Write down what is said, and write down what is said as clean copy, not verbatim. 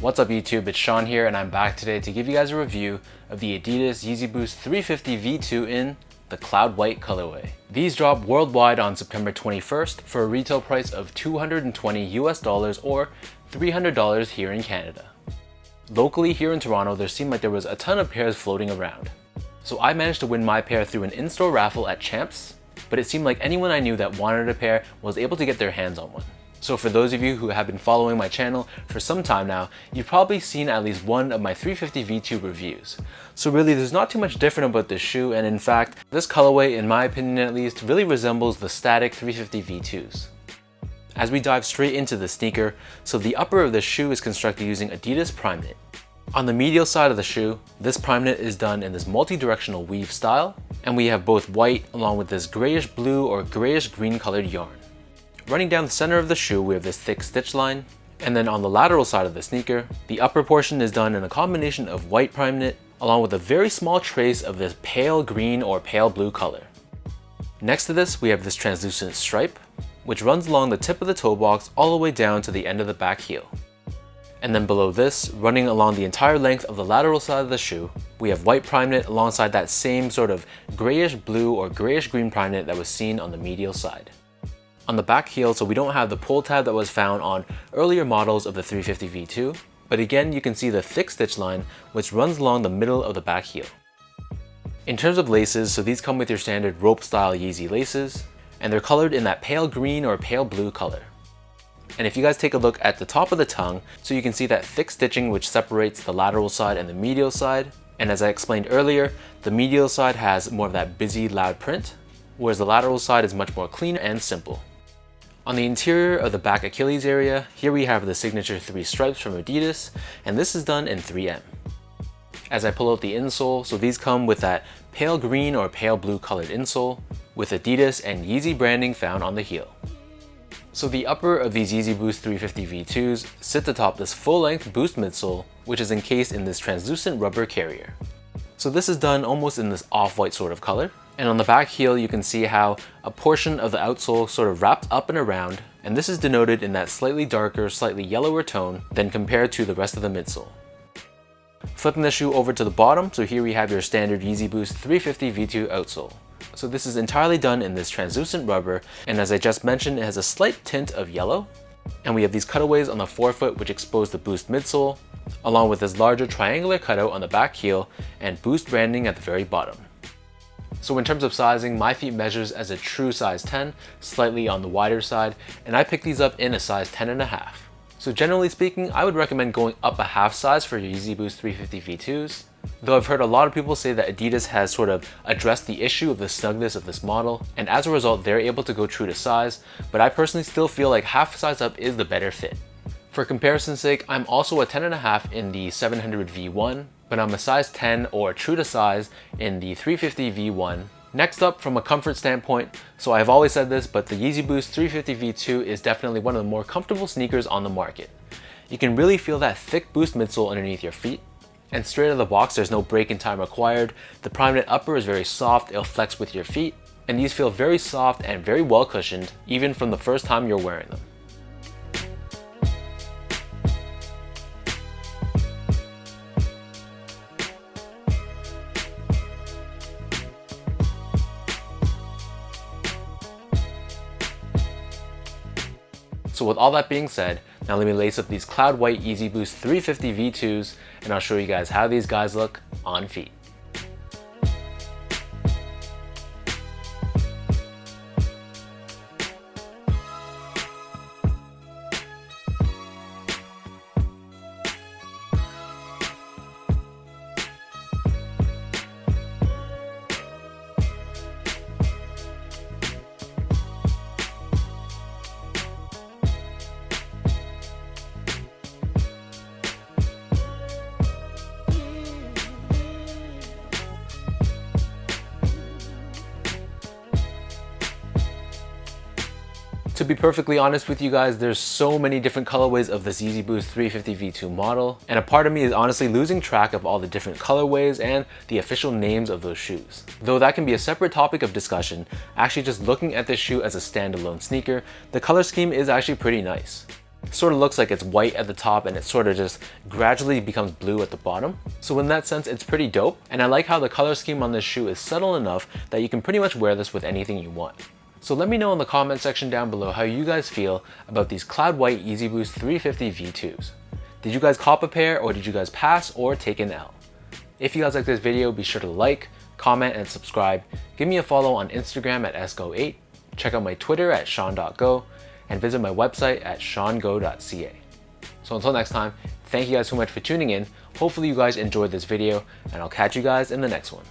What's up YouTube, it's Sean here and I'm back today to give you guys a review of the Adidas Yeezy Boost 350 V2 in the Cloud White colorway. These drop worldwide on September 21st for a retail price of $220 US or $300 here in Canada. Locally here in Toronto, there seemed like there was a ton of pairs floating around. So I managed to win my pair through an in-store raffle at Champs, but it seemed like anyone I knew that wanted a pair was able to get their hands on one. So for those of you who have been following my channel for some time now, you've probably seen at least one of my 350 V2 reviews. So really there's not too much different about this shoe, and in fact, this colorway, in my opinion at least, really resembles the static 350 V2s. As we dive straight into the sneaker, so the upper of the shoe is constructed using Adidas Primeknit. On the medial side of the shoe, this Primeknit is done in this multi-directional weave style, and we have both white along with this grayish blue or grayish green colored yarn. Running down the center of the shoe, we have this thick stitch line, and then on the lateral side of the sneaker, the upper portion is done in a combination of white Primeknit along with a very small trace of this pale green or pale blue color. Next to this, we have this translucent stripe, which runs along the tip of the toe box all the way down to the end of the back heel. And then below this, running along the entire length of the lateral side of the shoe, we have white Primeknit alongside that same sort of grayish blue or grayish green Primeknit that was seen on the medial side. On the back heel, so we don't have the pull tab that was found on earlier models of the 350 V2, but again you can see the thick stitch line which runs along the middle of the back heel. In terms of laces, so these come with your standard rope style Yeezy laces, and they're colored in that pale green or pale blue color. And if you guys take a look at the top of the tongue, so you can see that thick stitching which separates the lateral side and the medial side, and as I explained earlier, the medial side has more of that busy loud print, whereas the lateral side is much more clean and simple. On the interior of the back Achilles area, here we have the signature 3 stripes from Adidas, and this is done in 3M. As I pull out the insole, so these come with that pale green or pale blue colored insole, with Adidas and Yeezy branding found on the heel. So the upper of these Yeezy Boost 350 V2s sits atop this full-length Boost midsole, which is encased in this translucent rubber carrier. So this is done almost in this off-white sort of color. And on the back heel, you can see how a portion of the outsole sort of wraps up and around, and this is denoted in that slightly darker, slightly yellower tone than compared to the rest of the midsole. Flipping the shoe over to the bottom, so here we have your standard Yeezy Boost 350 V2 outsole. So this is entirely done in this translucent rubber, and as I just mentioned, it has a slight tint of yellow. And we have these cutaways on the forefoot which expose the Boost midsole, along with this larger triangular cutout on the back heel and Boost branding at the very bottom. So in terms of sizing, my feet measures as a true size 10, slightly on the wider side, and I picked these up in a size 10.5. So generally speaking, I would recommend going up a half size for your Yeezy Boost 350 V2s, though I've heard a lot of people say that Adidas has sort of addressed the issue of the snugness of this model, and as a result they're able to go true to size, but I personally still feel like half size up is the better fit. For comparison's sake, I'm also a 10.5 in the 700 V1, but I'm a size 10 or true to size in the 350 V1. Next up, from a comfort standpoint, so I've always said this, but the Yeezy Boost 350 V2 is definitely one of the more comfortable sneakers on the market. You can really feel that thick Boost midsole underneath your feet, and straight out of the box there's no break-in time required. The Primeknit upper is very soft, it'll flex with your feet, and these feel very soft and very well cushioned, even from the first time you're wearing them. So with all that being said, now let me lace up these Cloud White Yeezy Boost 350 V2s, and I'll show you guys how these guys look on feet. To be perfectly honest with you guys, there's so many different colorways of this Yeezy Boost 350 V2 model, and a part of me is honestly losing track of all the different colorways and the official names of those shoes. Though that can be a separate topic of discussion, actually just looking at this shoe as a standalone sneaker, the color scheme is actually pretty nice. It sort of looks like it's white at the top and it sort of just gradually becomes blue at the bottom. So in that sense, it's pretty dope. And I like how the color scheme on this shoe is subtle enough that you can pretty much wear this with anything you want. So let me know in the comment section down below how you guys feel about these Cloud White Yeezy Boost 350 V2s. Did you guys cop a pair, or did you guys pass or take an L? If you guys like this video, be sure to like, comment, and subscribe. Give me a follow on Instagram at sgo8, check out my Twitter at sean.go, and visit my website at seango.ca. So until next time, thank you guys so much for tuning in. Hopefully you guys enjoyed this video, and I'll catch you guys in the next one.